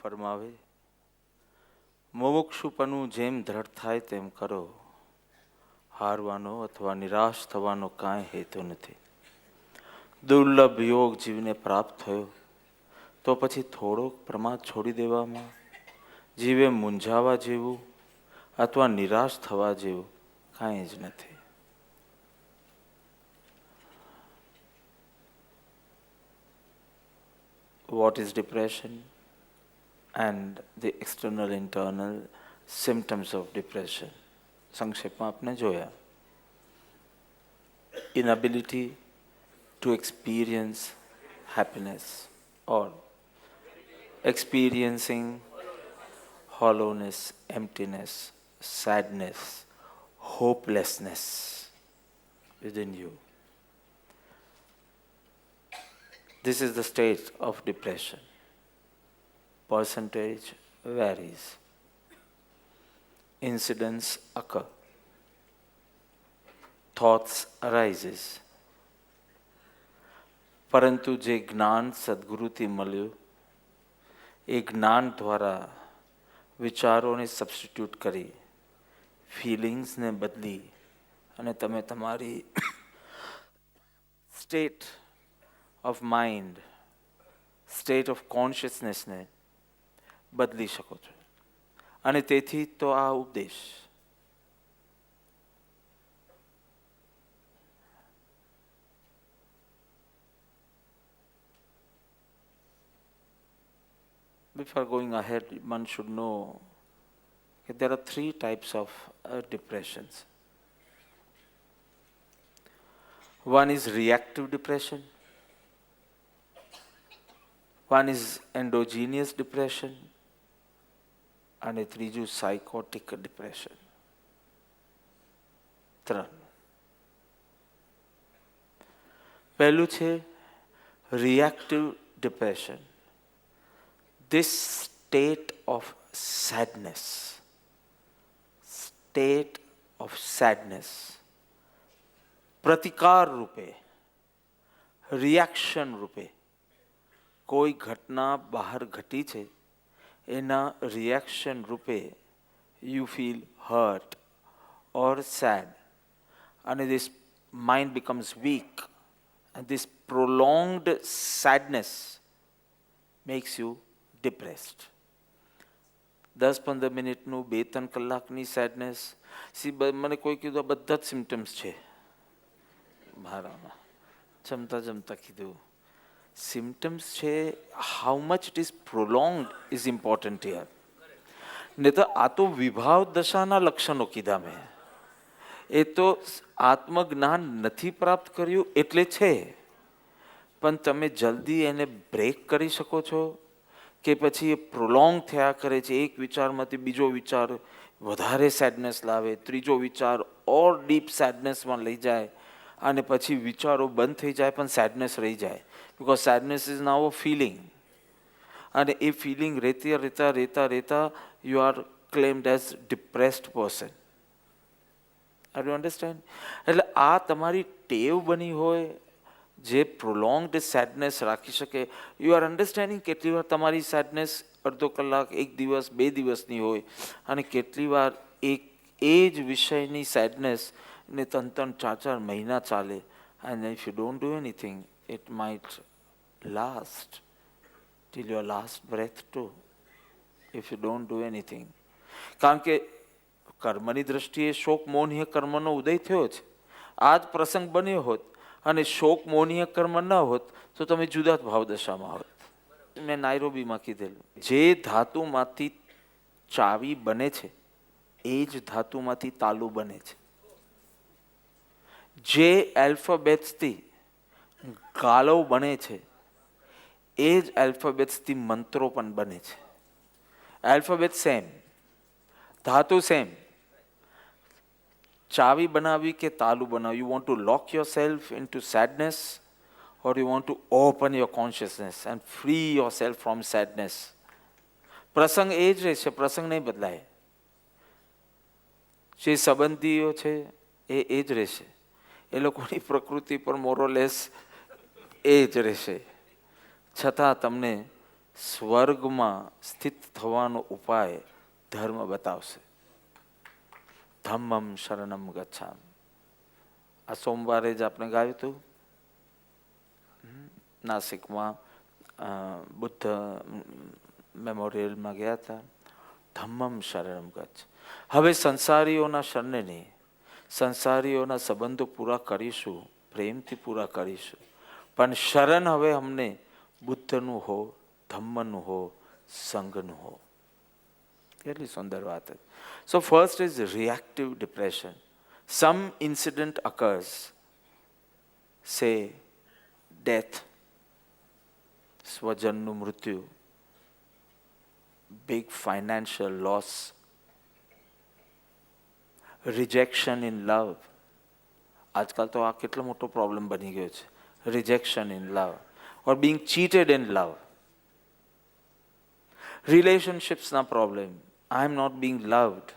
ફરમાવે, મુમુક્ષુપનું જેમ દ્રઢ થાય તેમ કરો, હારવાનો અથવા નિરાશ થવાનો કાંઈ હેતુ નથી. દુર્લભ યોગ જીવને પ્રાપ્ત થયો તો પછી થોડોક પ્રમાદ છોડી દેવામાં જીવે મૂંઝાવા જેવું અથવા નિરાશ થવા જેવું કાંઈ જ નથી. What is depression and the external internal symptoms of depression? સંક્ષેપમાં આપણે જોયા. Inability to experience happiness or experiencing hollowness, emptiness, sadness, hopelessness within you. This is the state of depression. Percentage varies. Incidents occur. Thoughts arises. પરંતુ જે જ્ઞાન સદગુરુથી મળ્યું એ જ્ઞાન દ્વારા વિચારોને substitute કરી ફિલિંગ્સને બદલી અને તમે તમારી state of mind, state of કોન્શિયસનેસને બદલી શકો છો. અને તેથી તો આ ઉપદેશ. Before going ahead, one should know that there are three types of depressions. One is reactive depression. One is endogenous depression. And ત્રીજું psychotic depression. ત્રણ. પહેલું છે reactive depression. This state of sadness, પ્રતિકાર રૂપે, રિએક્શન રૂપે કોઈ ઘટના બહાર ઘટી છે એના રિએક્શન રૂપે you feel hurt or sad and this mind becomes weak and this prolonged sadness makes you depressed. 10-15 મિનિટનું 2-3 કલાકની સેડનેસ. મને કોઈ કીધું આ બધા જ સિમ્ટમ્સ છે મારામાં. જમતા કીધું સિમ્ટમ્સ છે, how much it is prolonged is important here. ને તો આ તો વિભાવ દશાના લક્ષણો કીધા મેં. એ તો આત્મજ્ઞાન નથી પ્રાપ્ત કર્યું એટલે છે, પણ તમે જલ્દી એને બ્રેક કરી શકો છો કે પછી એ પ્રોલોંગ થયા કરે છે. એક વિચારમાંથી બીજો વિચાર વધારે સેડનેસ લાવે, ત્રીજો વિચાર ઓર ડીપ સેડનેસમાં લઈ જાય અને પછી વિચારો બંધ થઈ જાય પણ સેડનેસ રહી જાય. Because sadness is now a feeling અને એ ફિલિંગ રહેતા you are claimed as depressed person. Are you understand? એટલે આ તમારી ટેવ બની હોય જે પ્રોલોંગ્ડ સેડનેસ રાખી શકે. You are understanding? કેટલી વાર તમારી સેડનેસ અડધો કલાક, 1 દિવસ, 2 દિવસની હોય અને કેટલી વાર એ જ વિષયની સેડનેસ ને 3-4 મહિના ચાલે. And if you don't do anything it might last till your last breath too, if you don't do anything. કારણ કે કર્મની દ્રષ્ટિએ શોક મોહનીય કર્મનો ઉદય થયો છે. આ જ પ્રસંગ બન્યો હોત અને શોક મોહનીય કર્મ ન હોત તો તમે જુદા જ ભાવદશામાં હોત. મેં નાયરોબીમાં કીધેલું, જે ધાતુમાંથી ચાવી બને છે એ જ ધાતુમાંથી તાલુ બને છે. જે એલ્ફાબેટ્સથી ગાળો બને છે એ જ એલ્ફાબેટ્સથી મંત્રો પણ બને છે. એલ્ફાબેટ સેમ, ધાતુ સેમ. ચાવી બનાવી કે તાલુ બનાવી, you want to lock yourself into sadness or you want to open your consciousness and free yourself from sadness. પ્રસંગ એ જ રહેશે, પ્રસંગ નહીં બદલાય. જે સંબંધીઓ છે એ જ રહેશે, એ લોકોની પ્રકૃતિ પર મોરોલેસ એ જ રહેશે. છતાં તમને સ્વર્ગમાં સ્થિત થવાનો ઉપાય ધર્મ બતાવશે. ધમ્મમ શરણમ ગચ્છામિ. આ સોમવારે જ આપણે ગાયું હતું નાસિકમાં બુદ્ધ મેમોરિયલમાં ગયા હતા. ધમ્મમ શરણમ ગચ્છ. હવે સંસારીઓના શરણે નહીં, સંસારીઓના સંબંધો પૂરા કરીશું, પ્રેમથી પૂરા કરીશું, પણ શરણ હવે અમને બુદ્ધનું હો, ધમ્મનું હો, સંઘનું હો. કેટલી સુંદર વાત છે. So first is reactive depression. Some incident occurs, say death, સ્વજનનું મૃત્યુ, big financial loss, rejection in love. આજકાલ તો આ કેટલો મોટો પ્રોબ્લેમ બની ગયો છે. Rejection in love or being cheated in love. Relationships na problem. I am not being loved.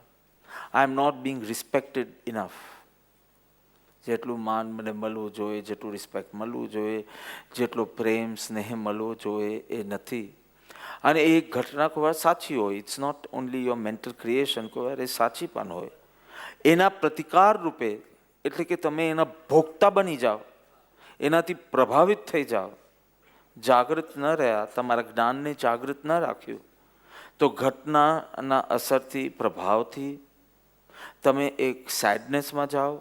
I am not being respected enough. જેટલું માન મને મળવું જોઈએ, જેટલું રિસ્પેક્ટ મળવું જોઈએ, જેટલો પ્રેમ સ્નેહ મળવો જોઈએ એ નથી. અને એ ઘટના કોઈ વાર સાચી હોય. It's not only your mental creation, કોઈ વાર એ સાચી પણ હોય. એના પ્રતિકાર રૂપે, એટલે કે તમે એના ભોગતા બની જાઓ, એનાથી પ્રભાવિત થઈ જાઓ, જાગૃત ન રહ્યા, તમારા જ્ઞાનને જાગૃત ન રાખ્યું, તો ઘટનાના અસરથી, પ્રભાવથી તમે એક સેડનેસમાં જાઓ.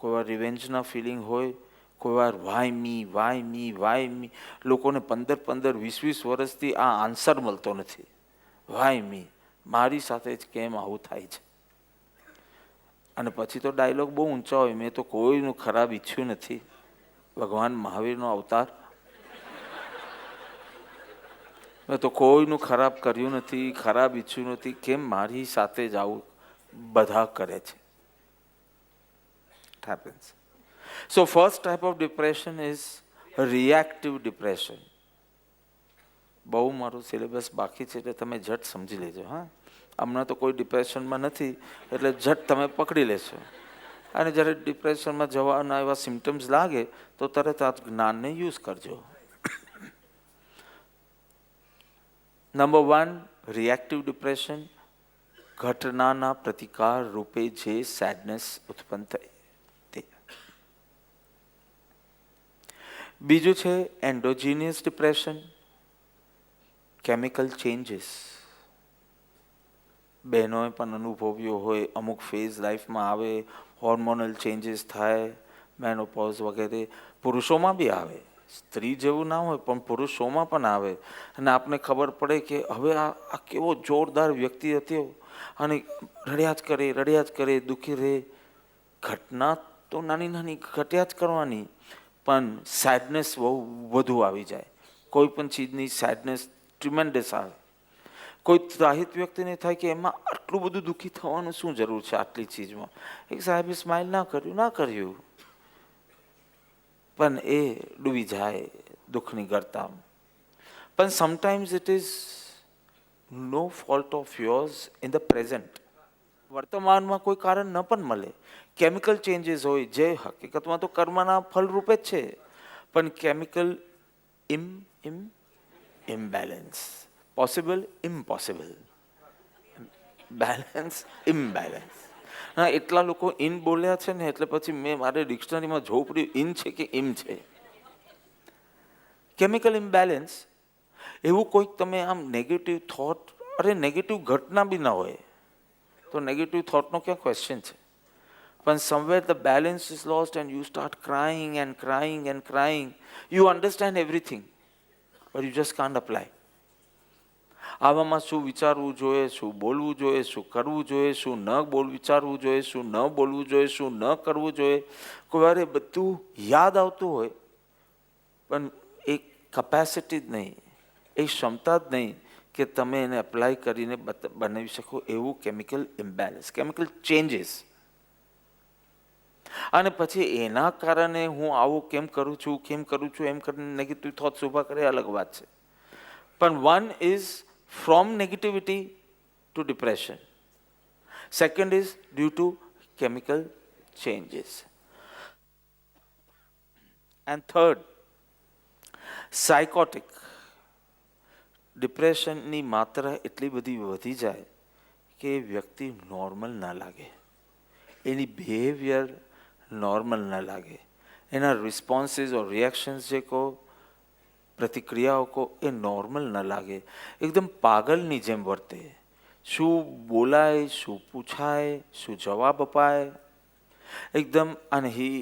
કોઈ વાર રિવેન્જના ફિલિંગ હોય, કોઈ વાર વાય મી. લોકોને 15-20 વર્ષથી આ આન્સર મળતો નથી. વાય મી, મારી સાથે જ કેમ આવું થાય છે. અને પછી તો ડાયલોગ બહુ ઊંચા હોય, મેં તો કોઈનું ખરાબ ઈચ્છ્યું નથી. ભગવાન મહાવીરનો અવતાર, મેં તો કોઈનું ખરાબ કર્યું નથી, ખરાબ ઈચ્છ્યું નથી, કેમ મારી સાથે જ આવું બધા કરે છે. It happens. So first type of depression is reactive depression. બહુ મારું સિલેબસ બાકી છે એટલે તમે જટ સમજી લેજો. હા, હમણાં તો કોઈ ડિપ્રેશનમાં નથી એટલે જટ તમે પકડી લેશો. અને જ્યારે ડિપ્રેશનમાં જવાના એવા સિમ્ટમ્સ લાગે તો તરત આ જ્ઞાનને યુઝ કરજો. Number 1, reactive depression. ઘટનાના પ્રતિકાર રૂપે જે સેડનેસ ઉત્પન્ન થઈ. બીજું છે એન્ડોજીનિયસ ડિપ્રેશન. Chemical changes. બહેનોએ પણ અનુભવ્યો હોય, અમુક ફેઝ લાઈફમાં આવે, હોર્મોનલ ચેન્જીસ થાય, મેનોપોઝ વગેરે. પુરુષોમાં બી આવે, સ્ત્રી જેવું ના હોય પણ પુરુષોમાં પણ આવે. અને આપને ખબર પડે કે હવે આ કેવો જોરદાર વ્યક્તિ હતો અને રડ્યા જ કરે, દુઃખી રહે. ઘટના તો નાની ઘટ્યા જ કરવાની, પણ સેડનેસ બહુ વધુ આવી જાય. કોઈ પણ ચીજની સેડનેસ ટ્રીમેન્ડસ આવે. કોઈ ત્રાહિત વ્યક્તિને થાય કે એમાં આટલું બધું દુઃખી થવાનું શું જરૂર છે આટલી ચીજમાં. એક સાહેબે સ્માઇલ ના કર્યું, પણ એ ડૂબી જાય દુઃખની ગર્તામાં. પણ sometimes it is no fault of yours in the present. વર્તમાનમાં કોઈ કારણ ન પણ મળે. કેમિકલ ચેન્જીસ હોય જે હકીકતમાં તો કર્મના ફળ રૂપે જ છે, પણ chemical imbalance. Possible, impossible. Balance, imbalance. હા, એટલા લોકો ઇન બોલ્યા છે ને એટલે પછી મેં મારે ડિક્શનરીમાં જોવું પડ્યું ઇન છે કે ઇમ છે. Chemical imbalance. એવું કોઈક તમે આમ નેગેટિવ થોટ, નેગેટિવ ઘટના બી ના હોય તો નેગેટિવ થોટનો ક્યાં ક્વેશ્ચન છે. પણ somewhere the balance is lost and you start crying and crying and crying. You understand everything, but you just can't apply. આવામાં શું વિચારવું જોઈએ, શું બોલવું જોઈએ, શું કરવું જોઈએ, શું ન વિચારવું જોઈએ, શું ન બોલવું જોઈએ, શું ન કરવું જોઈએ. કોઈ વાર એ બધું યાદ આવતું હોય પણ એ કેપેસિટી જ નહીં, એ ક્ષમતા જ નહીં કે તમે એને એપ્લાય કરીને બનાવી શકો. એવું કેમિકલ ઇમ્બેલેન્સ, કેમિકલ ચેન્જીસ. અને પછી એના કારણે હું આવું કેમ કરું છું એમ કરીને નેગેટિવ થોટ્સ ઊભા કરે, અલગ વાત છે. પણ one is from negativity to depression. Second is due to chemical changes. And third, psychotic. ડિપ્રેશનની માત્રા એટલી બધી વધી જાય કે વ્યક્તિ નોર્મલ ના લાગે, એની બિહેવિયર નોર્મલ ના લાગે, એના રિસ્પોન્સીસ ઓર રિએક્શન્સ જે કહો, પ્રતિક્રિયાઓ કહો, એ નોર્મલ ન લાગે, એકદમ પાગલની જેમ વર્તે. શું બોલાય, શું પૂછાય, શું જવાબ અપાય, એકદમ, અને હી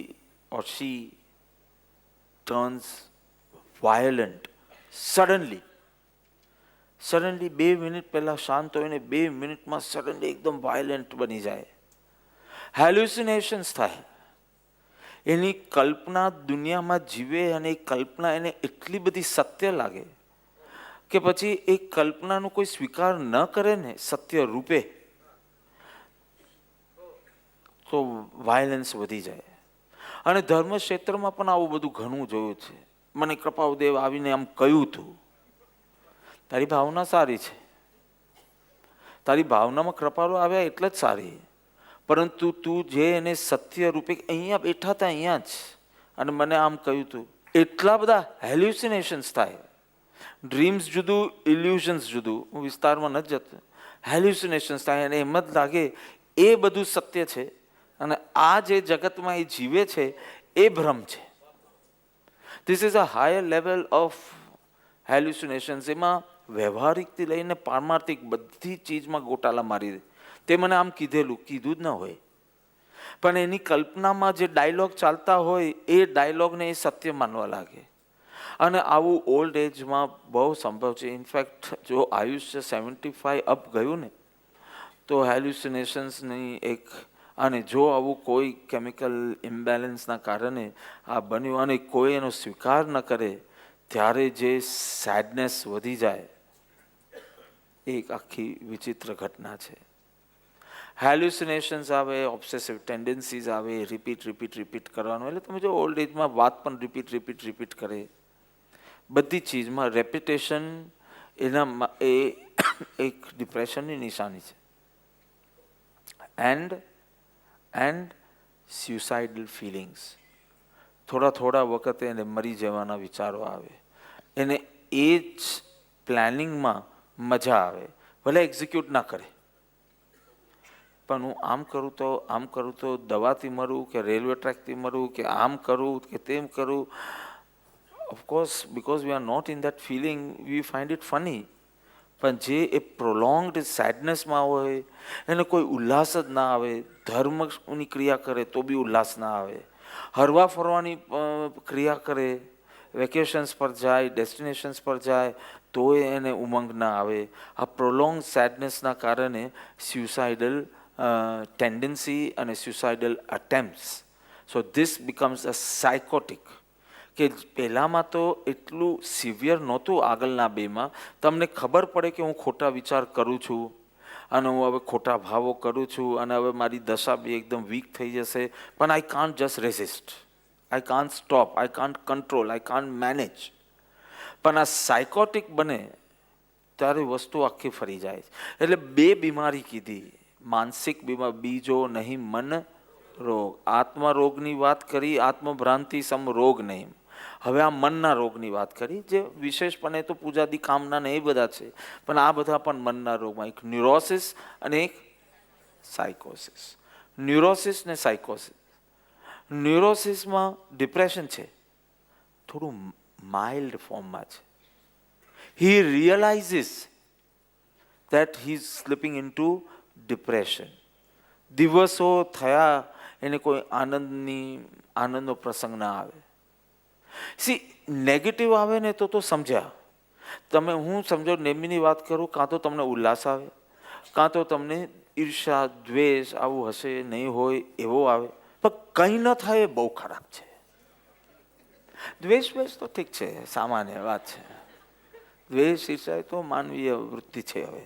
ઓર શી ટર્ન્સ વાયોલન્ટ સડનલી. 2 મિનિટ પહેલાં શાંત હોય ને 2 મિનિટમાં સડનલી એકદમ વાયોલન્ટ બની જાય. હેલ્યુસિનેશન્સ થાય, એની કલ્પના દુનિયામાં જીવે અને એ કલ્પના એને એટલી બધી સત્ય લાગે કે પછી એ કલ્પનાનો કોઈ સ્વીકાર ન કરે ને સત્ય રૂપે તો વાયલન્સ વધી જાય. અને ધર્મ ક્ષેત્રમાં પણ આવું બધું ઘણું જોયું છે. મને કૃપાળુદેવ આવીને આમ કહ્યું હતું, તારી ભાવના સારી છે, તારી ભાવનામાં કૃપાળુ આવ્યા એટલે જ સારી, પરંતુ તું જે એને સત્ય રૂપે અહીંયા બેઠા હતા અહીંયા જ અને મને આમ કહ્યું હતું, એટલા બધા હેલ્યુસિનેશન્સ થાય. ડ્રીમ્સ જુદું, ઇલ્યુઝન્સ જુદું, હું વિસ્તારમાં નથી જતો. હેલ્યુસિનેશન્સ થાય અને એમ જ લાગે એ બધું સત્ય છે અને આ જે જગતમાં એ જીવે છે એ ભ્રમ છે. This is a higher level of hallucinations. એમાં વ્યવહારિકથી લઈને પારમાર્થિક બધી ચીજમાં ગોટાલા મારી દે. તે મને આમ કીધું જ ન હોય, પણ એની કલ્પનામાં જે ડાયલોગ ચાલતા હોય એ ડાયલોગને એ સત્ય માનવા લાગે. અને આવું ઓલ્ડ એજમાં બહુ સંભવ છે. ઇનફેક્ટ જો આયુષ્ય 75 અપ ગયું ને તો હેલ્યુસિનેશન્સની એક, અને જો આવું કોઈ કેમિકલ ઇમ્બેલેન્સના કારણે આ બન્યું અને કોઈ એનો સ્વીકાર ન કરે ત્યારે જે સેડનેસ વધી જાય, એક આખી વિચિત્ર ઘટના છે. હેલ્યુસિનેશન્સ આવે, ઓબ્સેસિવ ટેન્ડન્સીઝ આવે, રિપીટ કરવાનું. એટલે તમે જો ઓલ્ડ એજમાં વાત પણ રિપીટ કરે, બધી ચીજમાં રેપિટેશન એના એ એક ડિપ્રેશનની નિશાની છે. And suicidal feelings. થોડા વખતે એને મરી જવાના વિચારો આવે, એને એ જ પ્લાનિંગમાં મજા આવે, ભલે એક્ઝિક્યુટ ના કરે, પણ હું આમ કરું તો દવાથી મરું કે રેલવે ટ્રેકથી મરું કે આમ કરું કે તેમ કરું. Of course because we are not in that feeling we find it funny. પણ જે એ પ્રોલોંગ્ડ સેડનેસમાં હોય એને કોઈ ઉલ્લાસ જ ના આવે. ધર્મની ક્રિયા કરે તો બી ઉલ્લાસ ના આવે, હરવા ફરવાની ક્રિયા કરે, વેકેશન્સ પર જાય, ડેસ્ટિનેશન્સ પર જાય તોય એને ઉમંગ ના આવે. આ પ્રોલોંગ સેડનેસના કારણે સ્યુસાઇડલ ટેન્ડન્સી અને સ્યુસાઇડલ અટેમ્પ્ટ્સ. સો ધીસ બિકમ્સ અ સાયકોટિક. કે પહેલાંમાં તો એટલું સિવિયર નહોતું, આગળના બેમાં તમને ખબર પડે કે હું ખોટા વિચાર કરું છું અને હું હવે ખોટા ભાવો કરું છું અને હવે મારી દશા બી એકદમ વીક થઈ જશે, પણ I can't just resist, I can't stop, I can't control, I can't manage. પણ આ સાયકોટિક બને ત્યારે વસ્તુ આખી ફરી જાય. એટલે 2 બીમારી કીધી, માનસિક બીમારી, બીજો નહીં મન રોગ. આત્મરોગની વાત કરી, આત્મભ્રાંતિ સમ રોગ નહીં. હવે આ મનના રોગની વાત કરી, જે વિશેષપણે તો પૂજાદી કામના ને એ બધા છે, પણ આ બધા પણ મનના રોગમાં એક ન્યુરોસિસ અને એક સાયકોસિસ. ન્યુરોસિસ ને સાયકોસિસ. ન્યુરોસિસમાં ડિપ્રેશન છે, થોડું માઇલ્ડ ફોર્મમાં છે. હી રિયલાઇઝિસ that he is slipping into depression. દિવસો થયા એને કોઈ આનંદનો પ્રસંગ ના આવે. સી નેગેટિવ આવે ને તો સમજ્યા તમે. હું સમજો નેમીની વાત કરું, કાં તો તમને ઉલ્લાસ આવે, કાં તો તમને ઈર્ષા, દ્વેષ, આવું હશે નહીં હોય એવો આવે. પણ કંઈ ન થાય એ બહુ ખરાબ છે. દ્વેષ તો ઠીક છે, સામાન્ય વાત છે. દ્વેષ, ઈર્ષા એ તો માનવીય વૃત્તિ છે. હવે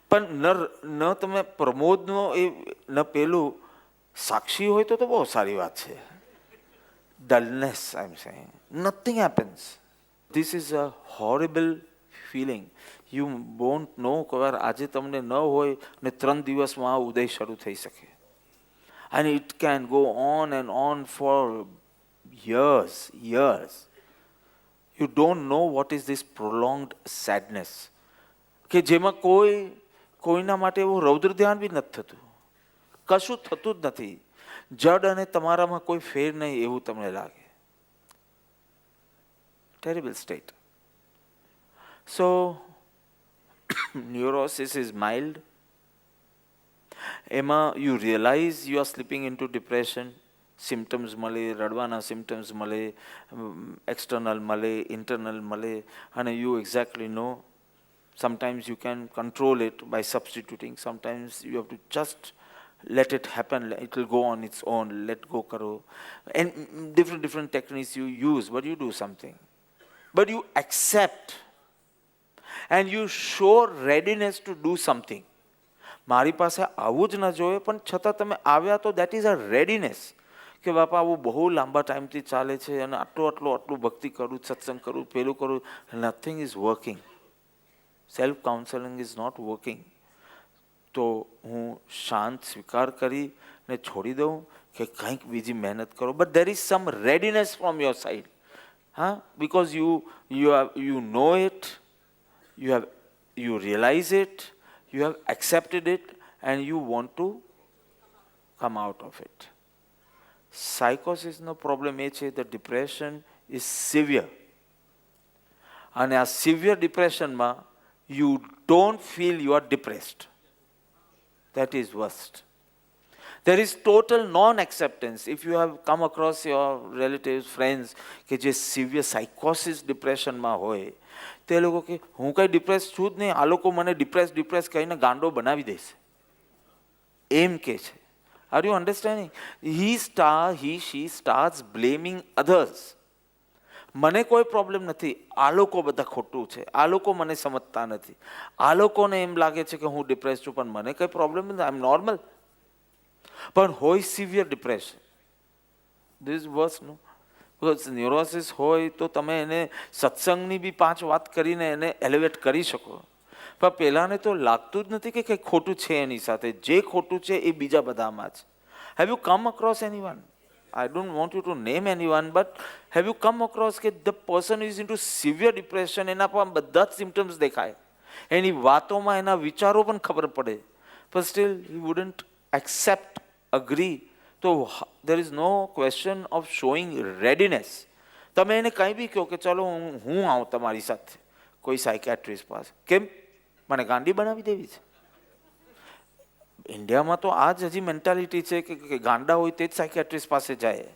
પણ ન તમે પ્રમોદનો એ ન પેલું સાક્ષી હોય તો બહુ સારી વાત છે. dullness, I'm saying. Nothing happens. This is a horrible feeling. You won't know કે આજે તમને ન હોય ને 3 દિવસમાં ઉદય શરૂ થઈ શકે. And it can go on and on for years. You don't know what is this prolonged sadness, કે જેમાં કોઈના માટે એવું રૌદ્ર ધ્યાન બી નથી થતું, કશું થતું જ નથી, જડ અને તમારામાં કોઈ ફેર નહીં એવું તમને લાગે. Terrible state. So, neurosis is mild. એમાં you realize you are slipping into depression. Symptoms મળે, રડવાના સિમ્ટમ્સ મળે, એક્સટર્નલ મળે, ઇન્ટરનલ મળે, અને you exactly know. Sometimes you can control it by substituting. Sometimes you have to just let it happen. It will go on its own. Let go karo. And different techniques you use, but you do something. But you accept and you show readiness to do something. મારી પાસે આવું જ ન જોઈએ, પણ છતાં તમે આવ્યા તો દેટ ઇઝ અ રેડીનેસ, કે બાપા આવું બહુ લાંબા ટાઈમથી ચાલે છે અને આટલું ભક્તિ કરું, સત્સંગ કરું, પેલું કરું, nothing is working. Self counselling is not working. તો હું શાંત સ્વીકાર કરીને છોડી દઉં કે કંઈક બીજી મહેનત કરો, but there is sum readiness from your side. Because you know it, you realize it, you have accepted it, and you want to come out of it. Psychosis no problem એ છે, the depression is severe. અને આ severe depressionમાં you don't feel you are depressed. That is worst. There is total non-acceptance. If you have come across your relatives, friends, કે જે severe સાયકોસિસ ડિપ્રેશનમાં હોય, તે લોકો કે હું કંઈ ડિપ્રેસ છું જ નહીં, આ લોકો મને ડિપ્રેસ કહીને ગાંડો બનાવી દેશે, એમ કે છે. Are you understanding? she starts blaming others. મને કોઈ પ્રોબ્લેમ નથી, આ લોકો બધા ખોટું છે, આ લોકો મને સમજતા નથી, આ લોકોને એમ લાગે છે કે હું ડિપ્રેસ છું, પણ મને કંઈ પ્રોબ્લેમ નથી, આઈ એમ નોર્મલ. પણ હોય severe depression, this is worse, no? Because neurosis હોય તો તમે એને સત્સંગની બી 5 વાત કરીને એને એલિવેટ કરી શકો, પણ પહેલાંને તો લાગતું જ નથી કે કંઈ ખોટું છે એની સાથે. જે ખોટું છે એ બીજા બધામાં જ. Have you come across anyone? I don't want you to name anyone, but have you come across કે the person is into severe depression, એના પર બધા જ સિમ્ટમ્સ દેખાય, એની વાતોમાં એના વિચારો પણ ખબર પડે, but still he wouldn't accept, agree. તો there is no question of showing readiness. તમે એને કંઈ બી કહો કે ચલો હું આવું તમારી સાથે કોઈ સાયકેટ્રિસ્ટ પાસે, કેમ? મને ગાંડી બનાવી દેવી છે? ઇન્ડિયામાં તો આ જ હજી મેન્ટાલિટી છે કે ગાંડા હોય તે જ સાયકેટ્રિસ્ટ પાસે જાય.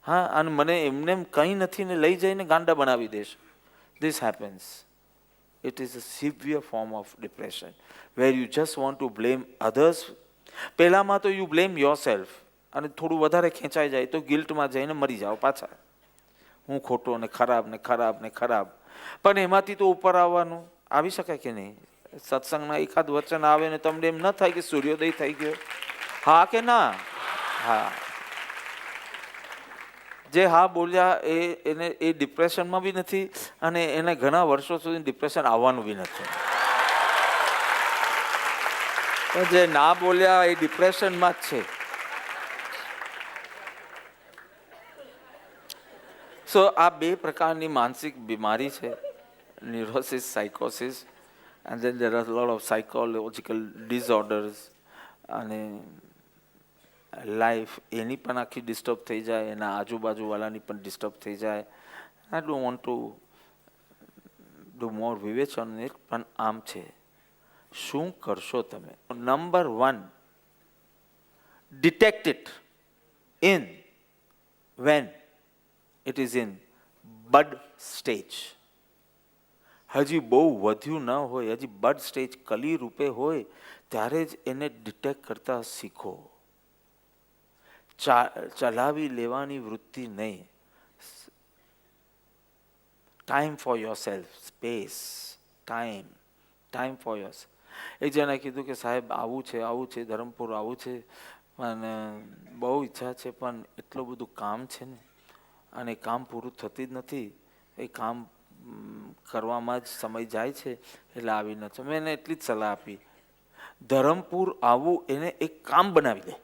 હા, અને મને એમને કંઈ નથી ને લઈ જઈને ગાંડા બનાવી દેશે. This happens. It is a severe form of depression where you just want to blame others. પહેલાંમાં તો યુ બ્લેમ યોર સેલ્ફ, અને થોડું વધારે ખેંચાઈ જાય તો ગિલ્ટમાં જઈને મરી જાઓ પાછા, હું ખોટો ને ખરાબ ને ખરાબ ને ખરાબ. પણ એમાંથી તો ઉપર આવવાનું આવી શકાય કે નહીં? સત્સંગમાં એકાદ વચન આવે ને તમને એમ ન થાય કે સૂર્યોદય થઈ ગયો? હા કે ના? હા. જે હા બોલ્યા એને એ ડિપ્રેશનમાં બી નથી, અને એને ઘણા વર્ષો સુધી ડિપ્રેશન આવવાનું બી નથી. જે ના બોલ્યા એ ડિપ્રેશનમાં જ છે. સો આ 2 પ્રકારની માનસિક બીમારી છે, ન્યુરોસિસ, સાયકોસિસ. And then there are a lot of psychological disorders, અને લાઈફ એની પણ આખી ડિસ્ટર્બ થઈ જાય, એના આજુબાજુવાળાની પણ ડિસ્ટર્બ થઈ જાય. I don't want to do મોર વિવેચન ઇટ, પણ આમ છે. શું કરશો તમે? Number 1, detect it when it is in bud stage. હજી બહુ વધ્યું ન હોય, હજી બડ સ્ટેજ કલી રૂપે હોય, ત્યારે જ એને ડિટેક્ટ કરતા શીખો. ચલાવી લેવાની વૃત્તિ નહીં. Time for your self, space, time for your self. એક જણાએ કીધું કે સાહેબ આવું છે ધરમપુર આવું છે, પણ બહુ ઈચ્છા છે, પણ એટલું બધું કામ છે ને, અને કામ પૂરું થતી જ નથી. એ કામ કરવામાં જ સમય જાય છે, એટલે આવી નથી. મેં એને એટલી જ સલાહ આપી, ધરમપુર આવું એને એક કામ બનાવી દે.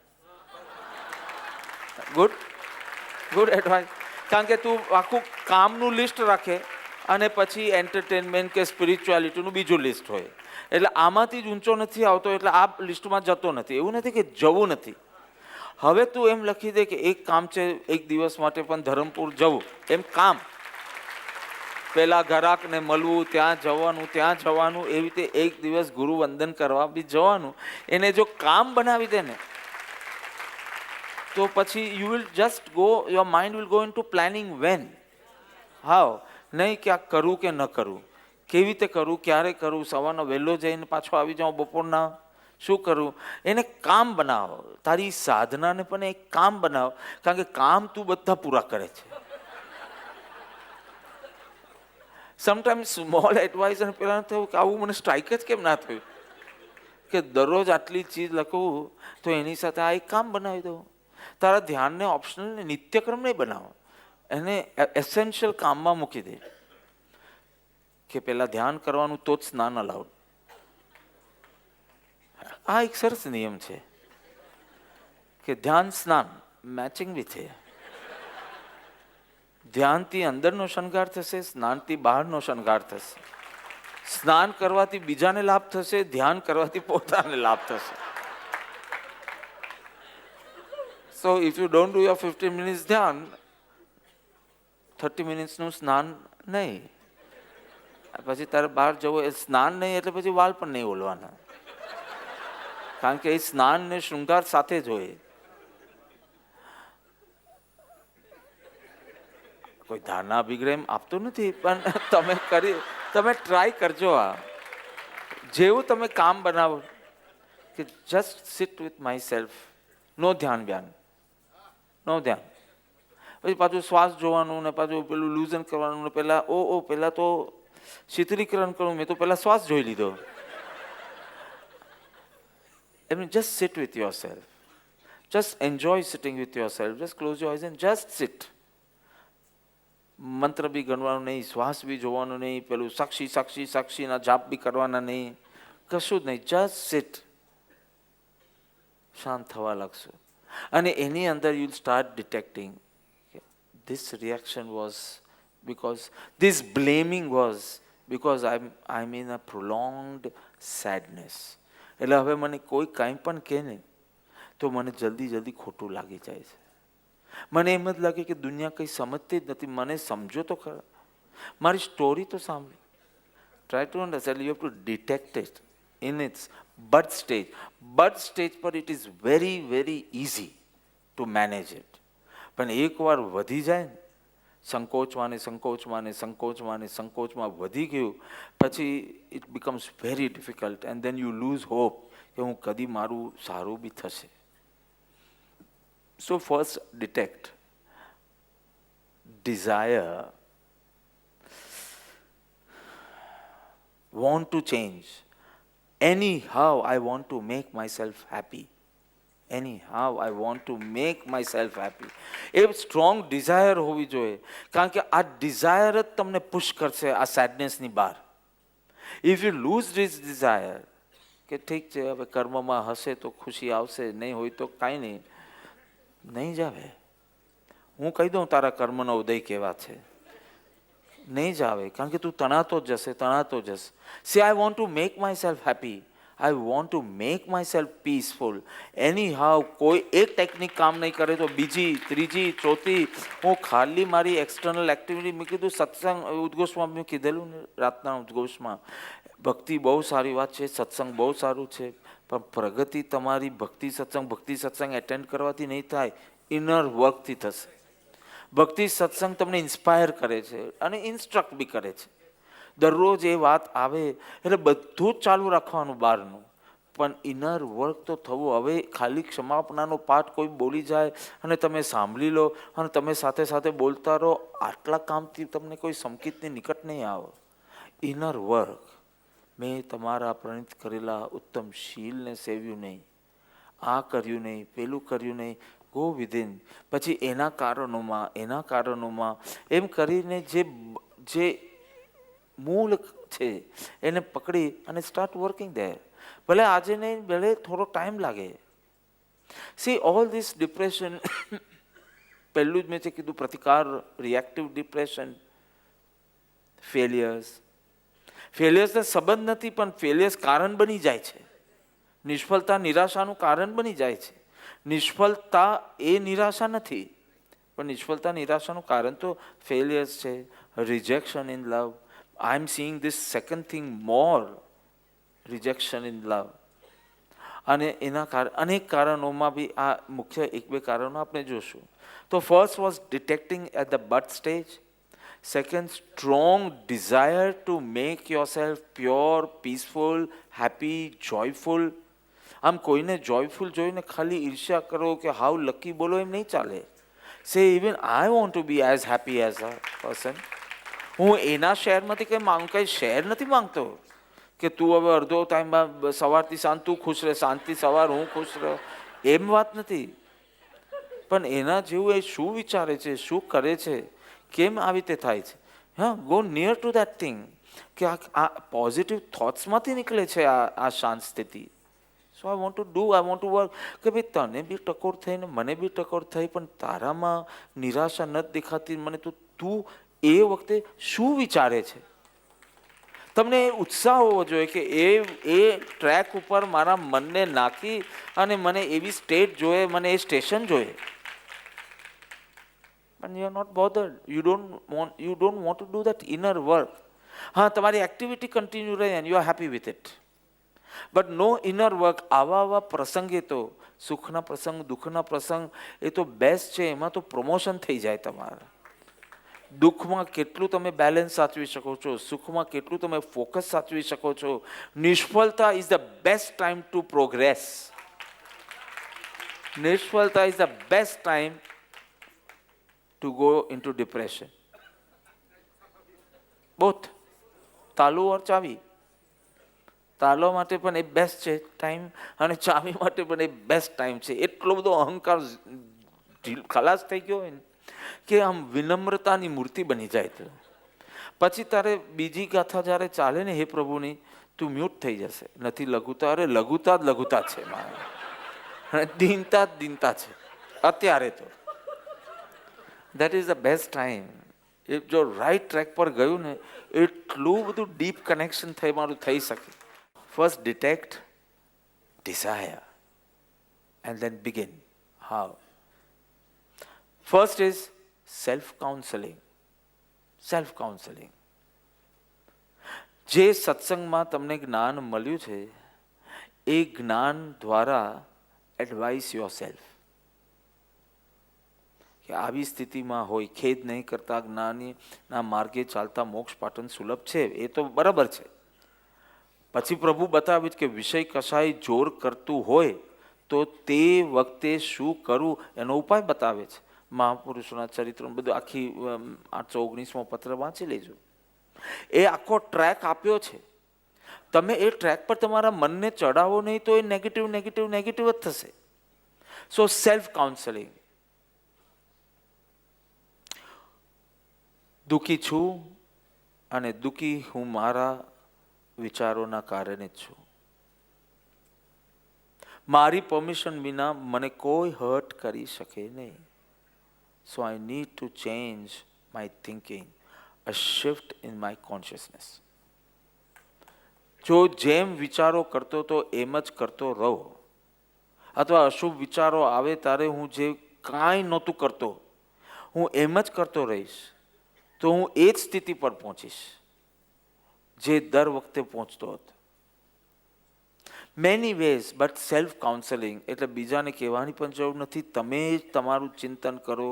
Good advice. કારણ કે તું આખું કામનું લિસ્ટ રાખે અને પછી એન્ટરટેનમેન્ટ કે સ્પિરિચ્યુઆલિટીનું બીજું લિસ્ટ હોય. એટલે આમાંથી જ ઊંચો નથી આવતો એટલે આ લિસ્ટમાં જતો નથી. એવું નથી કે જવું નથી. હવે તું એમ લખી દે કે એક કામ છે, એક દિવસ માટે પણ ધરમપુર જવું, એમ કામ. પેલા ઘરાકને મળવું, ત્યાં જવાનું, એવી રીતે એક દિવસ ગુરુ વંદન કરવા બી જવાનું. એને જો કામ બનાવી દે ને તો પછી you will just go, your mind will go into planning when, how, નહીં કે આ કરું કે ન કરું, કેવી રીતે કરું, ક્યારે કરું, સવારનો વહેલો જઈને પાછો આવી જાઉં, બપોરના શું કરું. એને કામ બનાવો. તારી સાધનાને પણ એક કામ બનાવો, કારણ કે કામ તું બધા પૂરા કરે છે. સમટાઈમ્સ સ્મોલ એડવાઇસ અને પેલા થયું કે આવું મને સ્ટ્રાઇક જ કેમ ના થયું કે દરરોજ આટલી ચીજ લખવું તો એની સાથે આ એક કામ બનાવી દઉં. તારા ધ્યાનને ઓપ્શનલ ને નિત્યક્રમ નહીં બનાવો, એને એસેન્શિયલ કામમાં મૂકી દે કે પેલા ધ્યાન કરવાનું તો જ સ્નાન અલાઉડ. આ એક સરસ નિયમ છે કે ધ્યાન સ્નાન મેચિંગ બી છે. ધ્યાનથી અંદરનો શણગાર થશે, સ્નાનથી બહારનો શણગાર થશે. સ્નાન કરવાથી બીજાને લાભ થશે, ધ્યાન કરવાથી પોતાને લાભ થશે. સો if you don't do your 15 minutes ધ્યાન, 30 મિનિટ્સનું સ્નાન નહીં. પછી તારે બહાર જવું, એ સ્નાન નહીં એટલે પછી વાલ પણ નહીં ઓલવાના, કારણ કે એ સ્નાન ને શૃંગાર સાથે જ હોય. કોઈ ધારણા અભિગ્રહ આપતું નથી, પણ તમે ટ્રાય કરજો. આ જેવું તમે કામ બનાવો કે just sit with myself, no ધ્યાન, પછી પાછું શ્વાસ જોવાનું ને પાછું પેલું લૂઝન કરવાનું ને પહેલા તો શીતળીકરણ કરવું, મેં તો પહેલા શ્વાસ જોઈ લીધો. I mean, just sit with yourself. Just enjoy sitting with yourself. Just close your eyes and just sit. મંત્ર બી ગણવાનું નહીં, શ્વાસ બી જોવાનું નહીં, પેલું સાક્ષીના જાપ બી કરવાના નહીં, કશું જ નહીં. Just sit. શાંત થવા લાગશો અને એની અંદર you will start detecting this reaction was because this blaming was because I'm in a prolonged sadness. એટલે હવે મને કોઈ કાંઈ પણ કહે ને તો મને જલ્દી ખોટું લાગી જાય છે. મને એમ જ લાગે કે દુનિયા કંઈ સમજતી જ નથી. મને સમજો તો ખરા, મારી સ્ટોરી તો સાંભળી. Try to understand. You have to detect it in its birth stage. Birth stage પર it is very very easy to manage it. પણ એકવાર વધી જાય ને, સંકોચમાં વધી ગયું પછી it becomes very difficult and then you lose hope કે હું કદી મારું સારું બી થશે. So first detect desire, want to change. Anyhow, I want to make myself happy. Anyhow, I want to make myself happy. એ સ્ટ્રોંગ ડિઝાયર હોવી જોઈએ, કારણ કે આ ડિઝાયર જ તમને પુશ કરશે આ સેડનેસની બહાર. If you lose this desire કે ઠીક છે હવે કર્મમાં હશે તો ખુશી આવશે, નહીં હોય તો કાંઈ નહીં જ આવે. હું કહી દઉં તારા કર્મનો ઉદય કેવા છે, નહીં જ આવે, કારણ કે તું તણાતો જ જશે. C I want to make my self happy. I want to make myself peaceful. Anyhow, કોઈ એક ટેકનિક કામ નહીં કરે તો બીજી, ત્રીજી, ચોથી. હું ખાલી મારી એક્સટર્નલ એક્ટિવિટી, મેં કીધું સત્સંગ ઉદ્ઘોષમાં મેં કીધેલું ને, રાતના ઉદ્ઘોષમાં, ભક્તિ બહુ સારી વાત છે, સત્સંગ બહુ સારું છે, પણ પ્રગતિ તમારી ભક્તિ સત્સંગ એટેન્ડ કરવાથી નહીં થાય, ઇનર વર્કથી થશે. ભક્તિ સત્સંગ તમને ઇન્સ્પાયર કરે છે અને ઇન્સ્ટ્રક્ટ બી કરે છે. દરરોજ એ વાત આવે એટલે બધું જ ચાલુ રાખવાનું બહારનું, પણ ઇનર વર્ક તો થવું. હવે ખાલી ક્ષમાપનાનો પાઠ કોઈ બોલી જાય અને તમે સાંભળી લો અને તમે સાથે બોલતા રહો, આટલા કામથી તમને કોઈ સંકિતની નિકટ નહીં આવે. Inner work. મેં તમારા પ્રણીત કરેલા ઉત્તમ શીલને સેવ્યું નહીં, આ કર્યું નહીં, પેલું કર્યું નહીં. Go within. પછી એના કારણોમાં એમ કરીને જે મૂળ છે એને પકડી અને સ્ટાર્ટ વર્કિંગ ધેર. ભલે આજે નહીં, ભલે થોડો ટાઈમ લાગે. સી ઓલ ધીસ ડિપ્રેશન, પહેલું જ મેં કીધું પ્રતિકાર, રિએક્ટિવ ડિપ્રેશન, ફેલિયર્સને સંબંધ નથી, પણ ફેલિયર્સ કારણ બની જાય છે. નિષ્ફળતા નિરાશાનું કારણ બની જાય છે. નિષ્ફળતા એ નિરાશા નથી, પણ નિષ્ફળતા નિરાશાનું કારણ તો ફેલિયર્સ છે. Rejection in love, I am seeing this second thing more, rejection in love. અને એના અનેક કારણોમાં બી આ મુખ્ય એક બે કારણો આપણે જોશું. તો first was detecting at the birth stage. Second, strong desire to make yourself pure, peaceful, happy, joyful. આમ કોઈને જોયફુલ જોઈને ખાલી ઈર્ષ્યા કરો કે હાઉ લકી બોલો એમ નહીં ચાલે. Say even I want to be as happy as a person. હું એના શહેરમાંથી કંઈ શહેર નથી માંગતો કે તું હવે અડધો ટાઈમમાં સવારથી સાંજ તું ખુશ રહે, સાંજથી સવાર હું ખુશ રહું, એમ વાત નથી. પણ એના જેવું એ શું વિચારે છે, શું કરે છે, કેમ આવી રીતે થાય છે. હા, go near to that thing કે આ પોઝિટિવ થોટ્સમાંથી નીકળે છે આ શાંત સ્થિતિ. So I want to do, I want to work. કે ભાઈ તને બી ટકોર થઈ ને મને બી ટકોર થઈ, પણ તારામાં નિરાશા નથી દેખાતી મને, તો તું એ વખતે શું વિચારે છે. તમને ઉત્સાહ હોવો જોઈએ કે એ ટ્રેક ઉપર મારા મનને નાખી અને મને એવી સ્ટેટ જોઈએ, મને એ સ્ટેશન જોઈએ. પણ you are not bothered, you don't want to do that inner work. હા, તમારી એક્ટિવિટી કન્ટિન્યુ રહે and you are happy with it, but no inner work. આવા પ્રસંગે તો સુખના પ્રસંગ, દુઃખના પ્રસંગ એ તો બેસ્ટ છે. એમાં તો પ્રમોશન થઈ જાય તમારે. દુઃખમાં કેટલું તમે બેલેન્સ સાચવી શકો છો, સુખમાં કેટલું તમે ફોકસ સાચવી શકો છો. નિષ્ફળતા is the best time to progress. નિષ્ફળતા is the best time to go into depression. Both તાલુ ઓર ચાવી. તાલો માટે પણ એ બેસ્ટ છે ટાઈમ, અને ચાવી માટે પણ એ બેસ્ટ ટાઈમ છે. એટલો બધો અહંકાર ખલાસ થઈ ગયો હોય ને કે આમ વિનમ્રતાની મૂર્તિ બની જાય. તો પછી તારે બીજી ગાથા જ્યારે ચાલે ને હે પ્રભુની, તું મ્યુટ થઈ જશે. નથી લઘુતા, અરે લઘુતા જ લઘુતા છે મારે, દીનતા જ દીનતા છે અત્યારે તો. That is the best time. એ જો રાઈટ ટ્રેક પર ગયું ને, એટલું બધું ડીપ કનેક્શન મારું થઈ શકે. First detect desire and then begin. How? First is self-counseling. Self-counseling. જે સત્સંગમાં તમને જ્ઞાન મળ્યું છે એ જ્ઞાન દ્વારા એડવાઇસ યોર સેલ્ફ. કે આવી સ્થિતિમાં હોય, ખેદ નહીં કરતા જ્ઞાનીના માર્ગે ચાલતા મોક્ષ પાટન સુલભ છે, એ તો બરાબર છે. પછી પ્રભુ બતાવે છે કે વિષય કશાય જોર કરતું હોય તો તે વખતે શું કરવું એનો ઉપાય બતાવે છે. મહાપુરુષોના ચરિત્રો બધું આખી 819મો પત્ર વાંચી લેજો. એ આખો ટ્રેક આપ્યો છે. તમે એ ટ્રેક પર તમારા મનને ચડાવો નહીં તો એ નેગેટિવ નેગેટિવ નેગેટિવ જ થશે. સો સેલ્ફ કાઉન્સેલિંગ. દુઃખી છું અને દુઃખી હું મારા વિચારોના કારણે જ છું. મારી પરમિશન વિના મને કોઈ હર્ટ કરી શકે નહીં. So I need to change my thinking, a shift in my consciousness. જો જેમ વિચારો કરતો તો એમ જ કરતો રહો, અથવા અશુભ વિચારો આવે ત્યારે હું જે કાંઈ નહોતું કરતો હું એમ જ કરતો રહીશ, તો હું એ જ સ્થિતિ પર પહોંચીશ જે દર વખતે પહોંચતો હતો. Many ways, but self counselling એટલે બીજાને કહેવાની પણ જરૂર નથી. તમે જ તમારું ચિંતન કરો,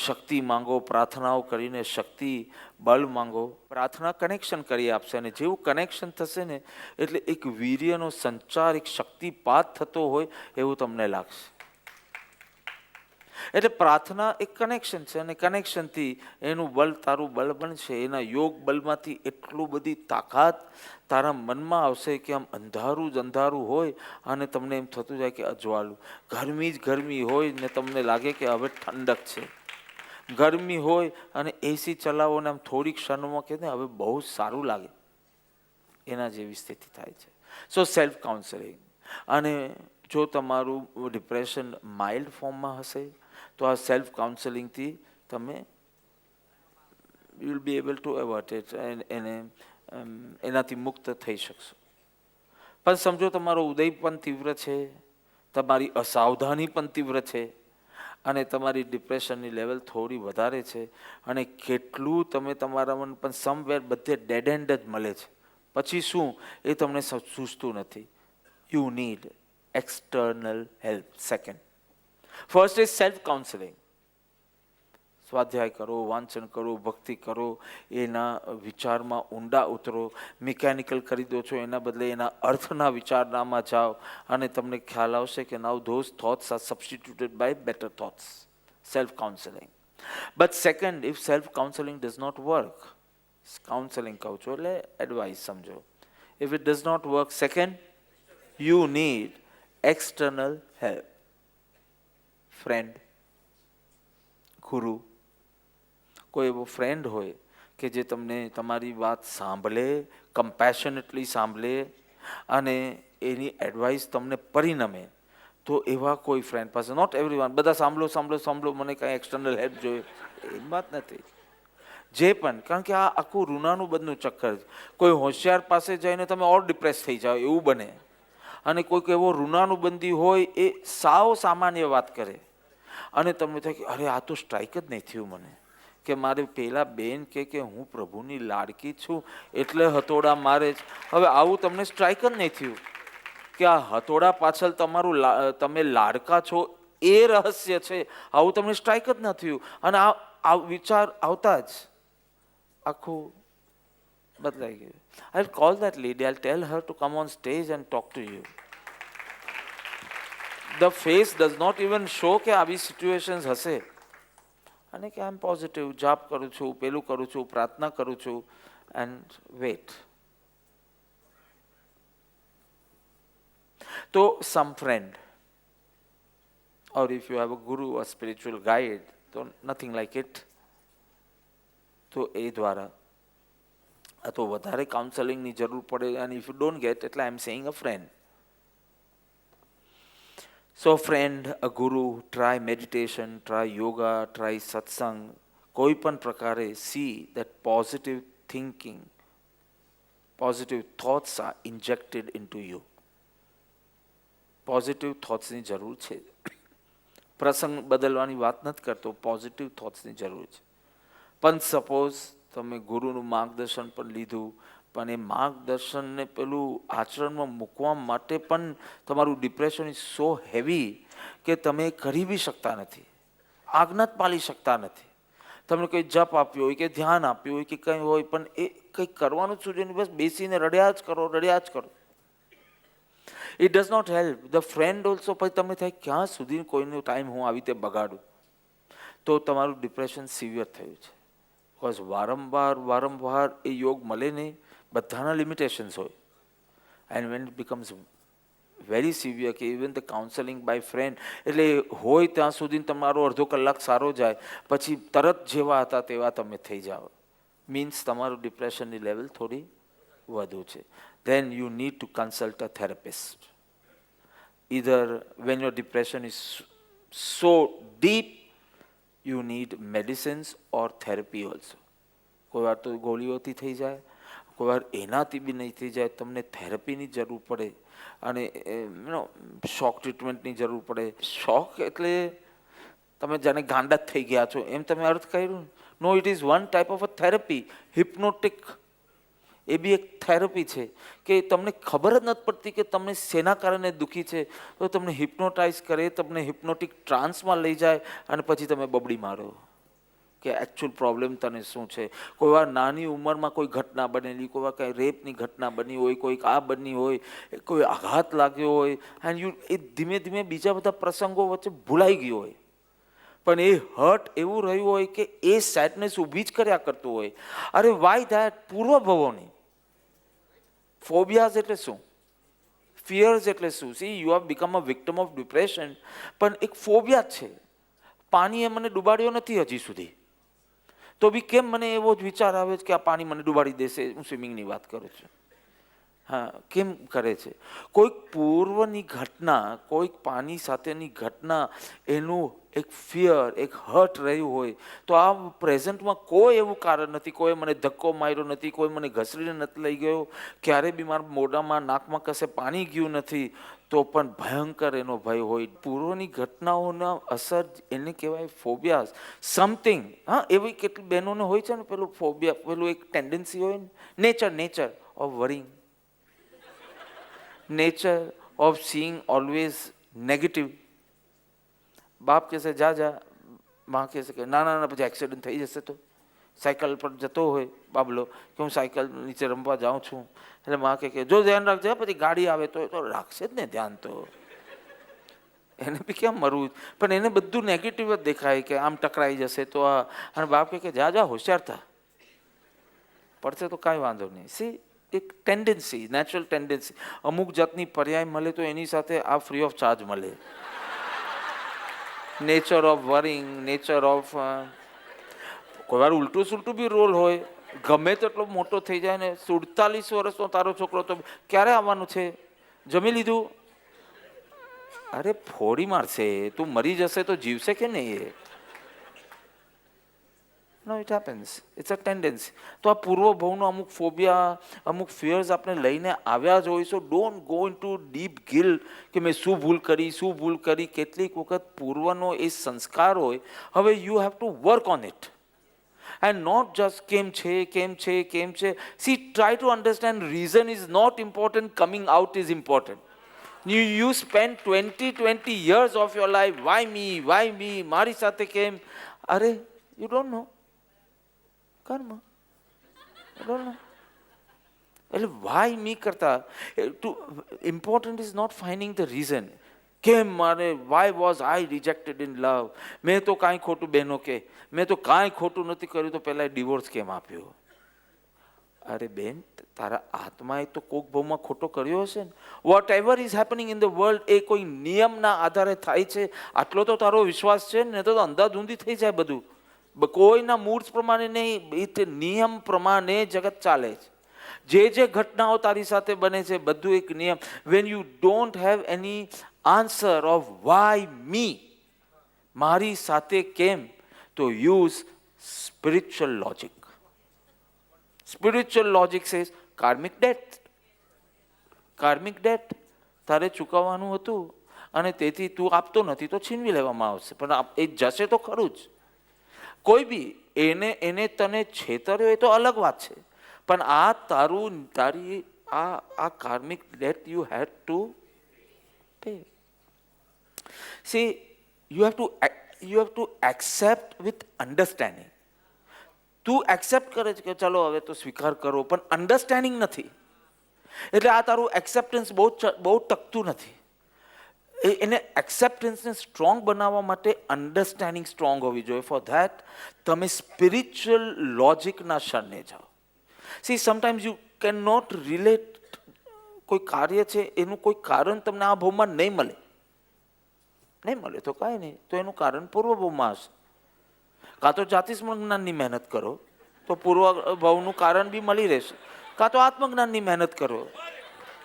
શક્તિ માંગો, પ્રાર્થનાઓ કરીને શક્તિ બળ માંગો. પ્રાર્થના કનેક્શન કરી આપશે, અને જેવું કનેક્શન થશે ને એટલે એક વીર્યનો સંચાર, એક શક્તિપાત થતો હોય એવું તમને લાગશે. એટલે પ્રાર્થના એક કનેક્શન છે, અને કનેક્શનથી એનું બળ તારું બળ બનશે. એના યોગ બળમાંથી એટલું બધી તાકાત તારા મનમાં આવશે કે આમ અંધારું જ અંધારું હોય અને તમને એમ થતું જાય કે અજવાળું. ગરમી જ ગરમી હોય ને તમને લાગે કે હવે ઠંડક છે. ગરમી હોય અને એસી ચલાવો ને આમ થોડીક ક્ષણમાં કે ને હવે બહુ સારું લાગે, એના જેવી સ્થિતિ થાય છે. સો સેલ્ફ કાઉન્સેલિંગ. અને જો તમારું ડિપ્રેશન માઇલ્ડ ફોર્મમાં હશે તો આ સેલ્ફ કાઉન્સેલિંગથી તમે you will be able to avert it, એનાથી મુક્ત થઈ શકશો. પણ સમજો તમારો ઉદય પણ તીવ્ર છે, તમારી અસાવધાની પણ તીવ્ર છે, અને તમારી ડિપ્રેશનની લેવલ થોડી વધારે છે, અને કેટલું તમે તમારામાં પણ સમવેર બધે ડેડ એન્ડ જ મળે છે, પછી શું એ તમને સૂઝતું નથી. You need external help. Second, first is self counselling. સ્વાધ્યાય કરો, વાંચન કરો, ભક્તિ કરો, એના વિચારમાં ઊંડા ઉતરો. મિકેનિકલ કરી દો છો એના બદલે એના અર્થના વિચારણામાં જાઓ, અને તમને ખ્યાલ આવશે કે now those thoughts are substituted by better thoughts. Self counselling. But second, if self counselling does not work, counselling કહું છું એટલે એડવાઇસ સમજો. If it does not work, second, you need external help. Friend, guru, કોઈ એવો friend હોય કે જે તમને તમારી વાત સાંભળે, કમ્પેશનેટલી સાંભળે, અને એની એડવાઇસ તમને પરિણમે, તો એવા કોઈ ફ્રેન્ડ પાસે, નોટ એવરીવન, બધા સાંભળો સાંભળો સાંભળો, મને કાંઈ એક્સટર્નલ હેલ્પ જોઈએ, એ વાત નથી. જે પણ, કારણ કે આ આખું રૂનાનું બધું ચક્કર છે. કોઈ હોશિયાર પાસે જઈને તમે ઓર ડિપ્રેસ થઈ જાઓ એવું બને, અને કોઈક એવો રૂનાનું બંદી હોય એ સાવ સામાન્ય વાત કરે, અને તમને થાય કે અરે આ તો સ્ટ્રાઇક જ નહીં થયું મને, કે મારે પેલા બેન કે હું પ્રભુની લાડકી છું એટલે હથોડા મારે જ. હવે આવું તમને સ્ટ્રાઇક જ નહીં થયું કે આ હથોડા પાછળ તમારું તમે લાડકા છો એ રહસ્ય છે, આવું તમને સ્ટ્રાઇક જ ન થયું, અને આ વિચાર આવતા જ આખું બદલાઈ ગયું. I call that lady, I tell her to come on stage and talk to you. The face does not even show કે આવી સિચ્યુએશન્સ હશે, અને કે આઈ એમ પોઝિટિવ, જાપ કરું છું, પેલું કરું છું, પ્રાર્થના કરું છું, એન્ડ વેટ. તો સમ friend, or if you have a guru or spiritual guide, તો nothing like it. તો એ દ્વારા અથવા વધારે કાઉન્સેલિંગની જરૂર પડે, અને ઇફ યુ ડોન્ટ ગેટ, એટલે I am saying a friend. So friend, a guru, try meditation, try yoga, try satsang. કોઈ પણ પ્રકારે see that positive thinking, positive thoughts are injected into you. Positive થોટ્સની જરૂર છે. પ્રસંગ બદલવાની વાત નથી કરતો, પોઝિટિવ થોટ્સની જરૂર છે. પણ સપોઝ તમે ગુરુનું માર્ગદર્શન પણ લીધું, પણ એ માર્ગદર્શનને પેલું આચરણમાં મૂકવા માટે પણ તમારું ડિપ્રેશન ઇઝ સો હેવી કે તમે કરી બી શકતા નથી, આજ્ઞા જ પાળી શકતા નથી. તમને કંઈ જપ આપ્યો હોય કે ધ્યાન આપ્યું હોય કે કંઈ હોય, પણ એ કંઈ કરવાનું જ સૂચે નહીં, બસ બેસીને રડ્યા જ કરો, રડ્યા જ કરો. It does not help. The friend also, પછી તમને થાય ક્યાં સુધી કોઈનો ટાઈમ હું આવી રીતે બગાડું, તો તમારું ડિપ્રેશન સિવિયર થયું છે. બિકોઝ વારંવાર એ યોગ મળે નહીં, બધાના લિમિટેશન્સ હોય, and when it becomes very severe કે even the counselling by friend, એટલે હોય ત્યાં સુધી તમારો અડધો કલાક સારો જાય, પછી તરત જેવા હતા તેવા તમે થઈ જાઓ, મીન્સ તમારું ડિપ્રેશનની લેવલ થોડી વધુ છે. then you need to consult a therapist. Either when your depression is so deep, you need medicines or therapy also. કોઈ વાર તો ગોળીઓથી થઈ જાય, કોઈ વાર એનાથી બી નહીં થઈ જાય, તમને થેરપીની જરૂર પડે, અને શોક ટ્રીટમેન્ટની જરૂર પડે. શોક એટલે તમે જાણે ગાંડા જ થઈ ગયા છો એમ તમે અર્થ કર્યું? No, it is one type of a therapy. Hypnotic એ બી એક થેરપી છે કે તમને ખબર જ નથી પડતી કે તમને શેના કારણે દુઃખી છે, તો તમને હિપ્નોટાઇઝ કરે, તમને હિપ્નોટિક ટ્રાન્સમાં લઈ જાય, અને પછી તમે બબડી મારો કે એકચ્યુઅલ પ્રોબ્લેમ તને શું છે. કોઈ વાર નાની ઉંમરમાં કોઈ ઘટના બનેલી, કોઈ વાર કંઈ રેપની ઘટના બની હોય, કોઈક આ બની હોય, કોઈ આઘાત લાગ્યો હોય, એન્ડ યુ એ ધીમે ધીમે બીજા બધા પ્રસંગો વચ્ચે ભૂલાઈ ગયો હોય, પણ એ હર્ટ એવું રહ્યું હોય કે એ સેડનેસ ઊભી જ કર્યા કરતું હોય. અરે વાય ધેટ? પૂર્વભવોની ફોબિયાઝ એટલે શું, ફિયર્સ એટલે શું? C, you have become a victim of depression, પણ એક ફોબિયા છે. પાણીએ મને ડૂબાડ્યો નથી હજી સુધી, તો બી કેમ મને એવો જ વિચાર આવે છે કે આ પાણી મને ડૂબાડી દેશે. હું સ્વિમિંગની વાત કરું છું. હા, કેમ કરે છે? કોઈક પૂર્વની ઘટના, કોઈક પાણી સાથેની ઘટના, એનું એક ફિયર, એક હર્ટ રહ્યું હોય તો આ પ્રેઝન્ટમાં કોઈ એવું કારણ નથી, કોઈ મને ધક્કો માર્યો નથી, કોઈ મને ઘસડીને નથી લઈ ગયો, ક્યારે બી મારા મોઢામાં નાકમાં કશે પાણી ગયું નથી, તો પણ ભયંકર એનો ભય હોય. પૂર્વની ઘટનાઓના અસર એને કહેવાય ફોબિયાસ, સમથિંગ. હા, એવી કેટલી બહેનોને હોય છે ને પેલું ફોબિયા, પેલું એક ટેન્ડન્સી હોય ને, nature of worrying, nature of seeing always negative. બાપ કહેશે જા જા, માં કહેશે કે ના ના ના, પછી એક્સિડન્ટ થઈ જશે. તો સાયકલ પર જતો હોય બાબલો કે હું સાયકલ નીચે રમવા જાઉં છું, એટલે માં કે જો ધ્યાન રાખજે, પછી ગાડી આવે તો રાખશે જ ને ધ્યાન. તો એને બી કેમ મરવું? પણ એને બધું નેગેટિવ જ દેખાય કે આમ ટકરાઈ જશે તો આ, અને બાપ કે જા જા હોશિયાર થા, પડશે તો કાંઈ વાંધો નહીં. સી, એક ટેન્ડન્સી, નેચરલ ટેન્ડન્સી. અમુક જાતની પર્યાય મળે તો એની સાથે આ ફ્રી ઓફ ચાર્જ મળે. Nature of worrying, nature of, કોઈ વાર ઉલટું સુલટું બી રોલ હોય. ગમે તેટલો મોટો થઈ જાય ને, 47 વર્ષનો તારો છોકરો તો ક્યારે આવવાનું છે, જમી લીધું? અરે ફોડી મારશે, તું મરી જશે તો જીવશે કે નહીં? No, it happens, it's a tendency. તો આ પૂર્વભવનો અમુક ફોબિયા, અમુક ફિયર્સ આપણે લઈને આવ્યા જ હોય. So don't go into deep guilt કે મેં શું ભૂલ કરી. કેટલીક વખત પૂર્વનો એ સંસ્કાર હોય. હવે you have to work on it and not just કેમ છે. See, try to understand. Reason is not important, coming out is important. You spend 20 years of your life, why me, મારી સાથે કેમ? અરે, you don't know. કર્મ, એટલે why me કરતા important is not finding the reason. કેમ મારે, why was I rejected in love? મેં તો કાંઈ ખોટું, બહેનો કે મેં તો કાંઈ ખોટું નથી કર્યું, તો પહેલાં ડિવોર્સ કેમ આપ્યો? અરે બેન, તારા આત્માએ તો કોક ભાવમાં ખોટો કર્યો હશે ને. Whatever is happening in the world એ કોઈ નિયમના આધારે થાય છે, આટલો તો તારો વિશ્વાસ છે ને, તો અંધાધૂંધી થઈ જાય બધું. કોઈના મૂડ પ્રમાણે નહીં, નિયમ પ્રમાણે જગત ચાલે છે. જે ઘટનાઓ તારી સાથે બને છે બધું એક નિયમ. When you don't have any answer of why me, મારી સાથે કેમ, તો use spiritual logic. Spiritual logic says karmic debt. Karmic debt તારે ચૂકવવાનું હતું અને તેથી તું આપતો નથી તો છીનવી લેવામાં આવશે, પણ એ જશે તો ખરું જ. કોઈ બી એને તને છેતર્યો એ તો અલગ વાત છે, પણ આ તારી આ karmic date you had to pay. C, you have two accept with understanding. તું એક્સેપ્ટ કરે છે કે ચાલો હવે તો સ્વીકાર કરો, પણ અન્ડરસ્ટેન્ડિંગ નથી. એટલે આ તારું એક્સેપ્ટન્સ બહુ ટકતું નથી. એને એક્સેપ્ટન્સને સ્ટ્રોંગ બનાવવા માટે અન્ડરસ્ટેન્ડિંગ સ્ટ્રોંગ હોવી જોઈએ. ફોર ધેટ તમે સ્પિરિચ્યુઅલ લોજિકના શરણે જાઓ. See, sometimes you can not relate. કોઈ કાર્ય છે એનું કોઈ કારણ તમને આ ભાવમાં નહીં મળે તો કાંઈ નહીં, તો એનું કારણ પૂર્વભાવમાં હશે. કાં તો જાતિસ્મરણ જ્ઞાનની મહેનત કરો તો પૂર્વભાવનું કારણ બી મળી રહેશે, કાં તો આત્મજ્ઞાનની મહેનત કરો,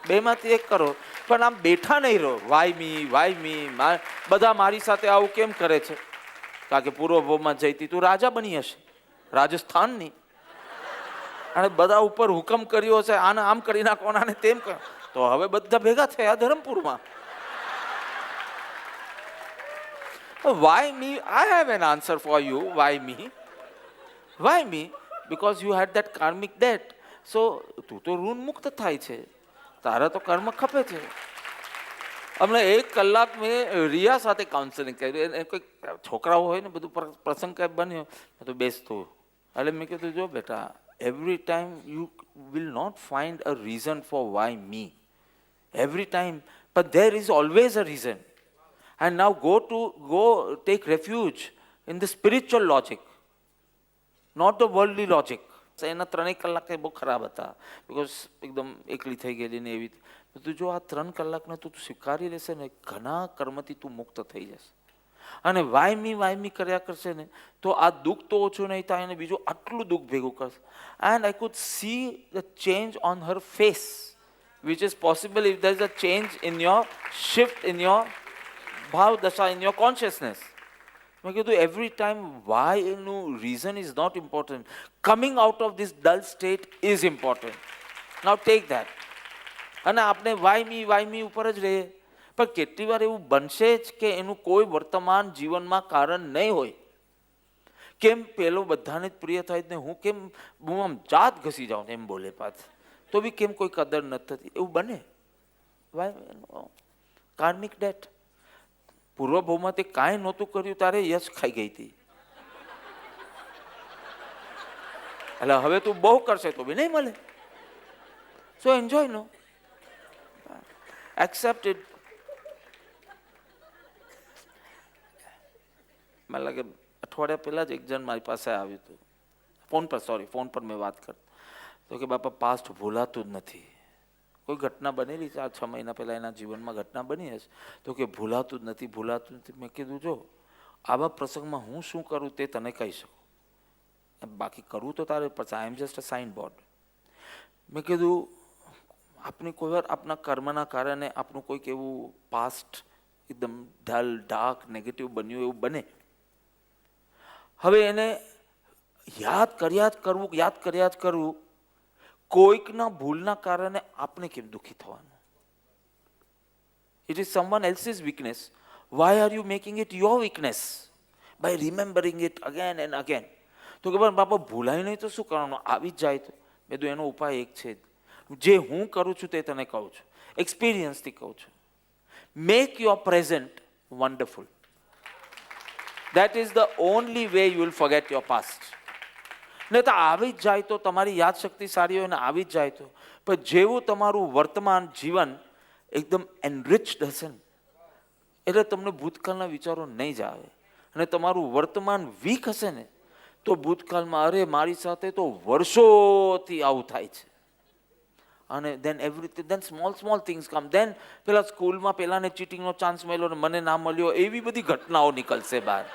બેમાંથી એક કરો. પણ આમ બેઠા નહીં રહો, વાય મી, બધા મારી સાથે આવું કેમ કરે છે? કારણ કે પૂર્વભાવમાં જઈતી તું રાજા બની હશે રાજસ્થાનની, અને બધા ઉપર હુકમ કર્યો હશે, આને આમ કરી નાખો, આને તેમ કરો, તો હવે બધા ભેગા થયા ધરમપુરમાં. Why me? I have an answer for you. Why me? Why me? Because you had that karmic debt. So, તું તો ઋણ મુક્ત થાય છે, તારા તો કર્મ ખપે છે. હમણાં 1 કલાક મેં રિયા સાથે કાઉન્સેલિંગ કર્યું. કોઈ છોકરાઓ હોય ને, બધું પ્રસંગ કંઈ બન્યો તો બેસતું. એટલે મેં કીધું જો બેટા, every time you will not find a reason for why me. Every time, but there is always a reason. And now go take refuge in the spiritual logic, not the worldly logic. એના 3 કલાક બહુ ખરાબ હતા, because એકદમ એકલી થઈ ગયેલી ને એવી. તું જો આ 3 કલાકને તું સ્વીકારી લેશે ને, ઘણા કર્મથી તું મુક્ત થઈ જશે. અને વાય મી કર્યા કરશે ને, તો આ દુઃખ તો ઓછું નહીં થાય, અને બીજું આટલું દુઃખ ભેગું કરશે. And I could see the change on her face. which is possible if there is a change in your shift in your bhav dasha, in your consciousness. મેં કીધું every time why એનું reason is not important. Coming out of this dull state is important. Now take that. અને આપણે why me ઉપર જ રહીએ, પણ કેટલી વાર એવું બનશે જ કે એનું કોઈ વર્તમાન જીવનમાં કારણ નહીં હોય. કેમ પેલો બધાને જ પ્રિય થાય ને હું કેમ હું આમ જાત ઘસી જાઉં એમ બોલે પાછ, તો બી કેમ કોઈ કદર નથી થતી, એવું બને. Karmic date. પૂર્વભૂમાં તે કાંઈ નહોતું કર્યું તારે યશ ખાઈ ગઈ હતી, એટલે હવે તું બહુ કરશે તો બી નહીં મળે. સો એન્જોય નો, એક્સેપ્ટ ઇટ. મને લાગે અઠવાડિયા પહેલાં જ એક જણ મારી પાસે આવ્યું હતું, ફોન પર મેં વાત કરતો તો કે બાપા પાસ્ટ ભૂલાતું જ નથી. કોઈ ઘટના બનેલી 4-6 મહિના પહેલાં એના જીવનમાં ઘટના બની હશે તો કે ભૂલાતું જ નથી. મેં કીધું જો આવા પ્રસંગમાં હું શું કરું તે તને કહી શકું, બાકી કરવું તો તારે પછી. I am just a sign board. મેં કીધું આપણી કોઈ વાર આપણા કર્મના કારણે આપણું કોઈક એવું પાસ્ટ એકદમ ડલ ડાર્ક નેગેટિવ બન્યું એવું બને. હવે એને યાદ કર્યા જ કરવું, કોઈકના ભૂલના કારણે આપણે કેમ દુઃખી થવાનું? It is someone else's weakness. Why are you making it your weakness by remembering it again and again? તો કે બાપા ભૂલાય નહીં તો શું કરવાનું, આવી જ જાય તો. મેં તો એનો ઉપાય એક છે, જે હું કરું છું તે તને કહું છું, એક્સપિરિયન્સથી કહું છું. Make your present wonderful. That is the only way you will forget your past. નહીં તો આવી જ જાય તો તમારી યાદશક્તિ સારી હોય ને આવી જ જાય તો, પણ જેવું તમારું વર્તમાન જીવન એકદમ એનરિચ્ડ હશે ને એટલે તમને ભૂતકાળના વિચારો નહીં જ આવે. અને તમારું વર્તમાન વીક હશે ને તો ભૂતકાળમાં અરે મારી સાથે તો વર્ષોથી આવું થાય છે. અને દેન એવરીથિંગ, દેન સ્મોલ થિંગ્સ કમ. દેન પેલા સ્કૂલમાં પેલાને ચીટિંગનો ચાન્સ મળ્યો ને મને ના મળ્યો, એવી બધી ઘટનાઓ નીકળશે બહાર.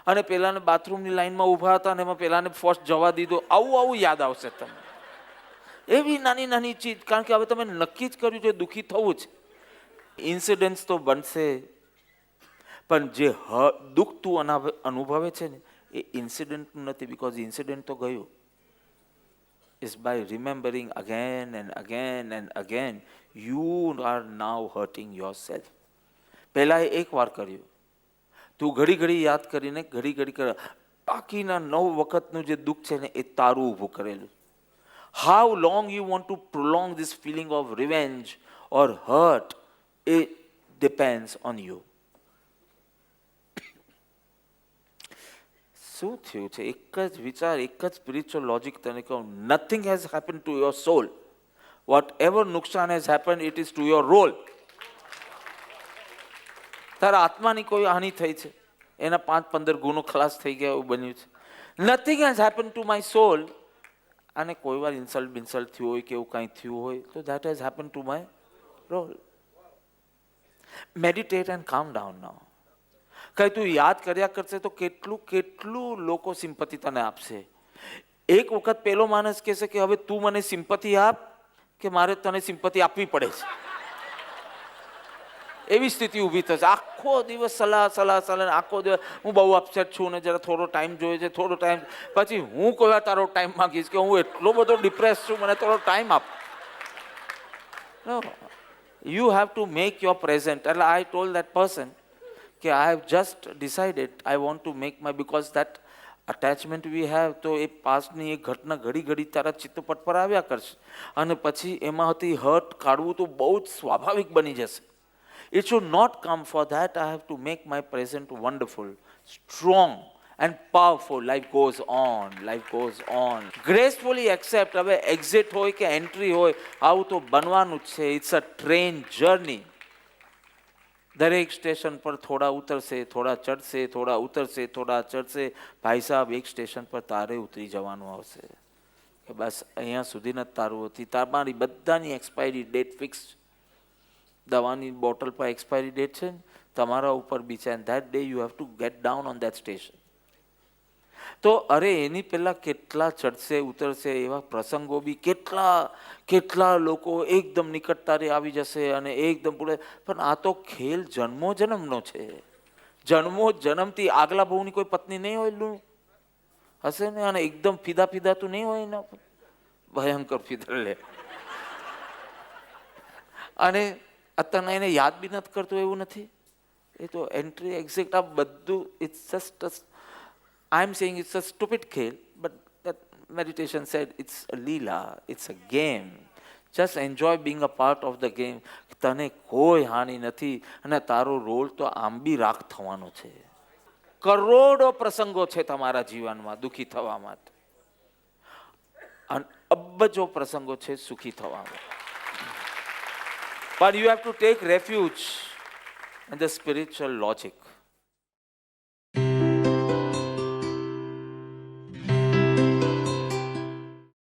અને પેલાને બાથરૂમની લાઈનમાં ઊભા હતા અને એમાં પેલાને ફર્સ્ટ જવા દીધો, આવું યાદ આવશે તમને. એવી નાની ચીજ, કારણ કે હવે તમે નક્કી જ કર્યું છે દુઃખી થવું છે. ઇન્સિડન્ટ્સ તો બનશે, પણ જે દુઃખ તું અનુભવે છે ને એ ઇન્સિડન્ટનું નથી, બિકોઝ ઇન્સિડન્ટ તો ગયું. Is by remembering again and again and again, you are now hurting yourself. પહેલા એક વાર કર્યું, તું ઘડી યાદ કરીને ઘડી કર, બાકીના 9 વખતનું જે દુઃખ છે ને એ તારું ઊભું કરેલું. How long you want to prolong this feeling of revenge or hurt, it depends on you. શું થયું છે? એક જ વિચાર, એક જ સ્પિરિચ્યુઅલ લોજિક તને કહું. Nothing has happen to your soul. Whatever નુકસાન has happen, it is to your role. તારા આત્માની કોઈ હાનિ થઈ છે, એના 5-15 ગુનો ખલાસ થઈ ગયા એવું બન્યું છે. Nothing has happen to my soul. અને કોઈ વાર ઇન્સલ્ટ થયું હોય કે એવું કાંઈ થયું હોય તો that has happen to my role. Meditate and calm down now. કઈ તું યાદ કર્યા કરશે તો કેટલું લોકો સિમ્પથી તને આપશે. એક વખત પેલો માણસ કહેશે કે હવે તું મને સિમ્પથી આપ કે મારે તને સિમ્પથી આપવી પડે છે, એવી સ્થિતિ ઊભી થશે. આખો દિવસ સલાહ, આખો દિવસ હું બહુ અપસેટ છું ને જરા થોડો ટાઈમ જોઈએ છે, થોડો ટાઈમ. પછી હું કોઈ વાર તારો ટાઈમ માંગીશ કે હું એટલો બધો ડિપ્રેસ છું, મને થોડો ટાઈમ આપ. No, you have to make your present. એટલે આઈ ટોલ્ડ દેટ પર્સન કે I have just decided I want to make my, because that attachment we have, તો એ પાસ્ટની એ ઘટના ઘડી તારા ચિત્તપટ પર આવ્યા કરશે અને પછી એમાંથી હર્ટ કાઢવું તો બહુ જ સ્વાભાવિક બની જશે. It should not come. For that I have to make my present wonderful, strong and powerful. Life goes on. Gracefully accept. હવે એક્ઝિટ હોય કે એન્ટ્રી હોય, આવું તો બનવાનું જ છે. It's a train journey. દરેક સ્ટેશન પર થોડા ઉતરશે, થોડા ચડશે, થોડા ઉતરશે, થોડા ચડશે. ભાઈ સાહેબ, એક સ્ટેશન પર તારે ઉતરી જવાનું આવશે કે બસ અહીંયા સુધી જ તારું હતી. તમારી બધાની એક્સપાયરી ડેટ ફિક્સ. દવાની બોટલ પર એક્સપાયરી ડેટ છે, તમારા ઉપર બી છે. And that day you have two gate down on that station. તો અરે એની પહેલાં કેટલા ચડશે ઉતરશે એવા પ્રસંગો બી કેટલા લોકો એકદમ નિકટતારે આવી જશે અને એકદમ પૂરે. પણ આ તો ખેલ જન્મો જન્મનો છે. જન્મો જન્મથી આગલા બહુની કોઈ પત્ની નહીં હોય લું હશે ને, અને એકદમ ફીદાતું નહીં હોય એના ભયંકર ફીદા લે, અને અત્યારના એને યાદ બી નથી કરતું એવું નથી. એ તો એન્ટ્રી એક્ઝિટ આ બધું it's just I am saying it's a stupid khel, but that meditation said it's a leela, it's a game. Just enjoy being a part of the game. તને કોઈ હાનિ નથી અને તારો રોલ તો આમ બી રાખ થવાનો છે. કરોડો પ્રસંગો છે તમારા જીવનમાં દુઃખી થવા માટે, અને અબજો પ્રસંગો છે સુખી થવામાં. But you have to take refuge in the spiritual logic.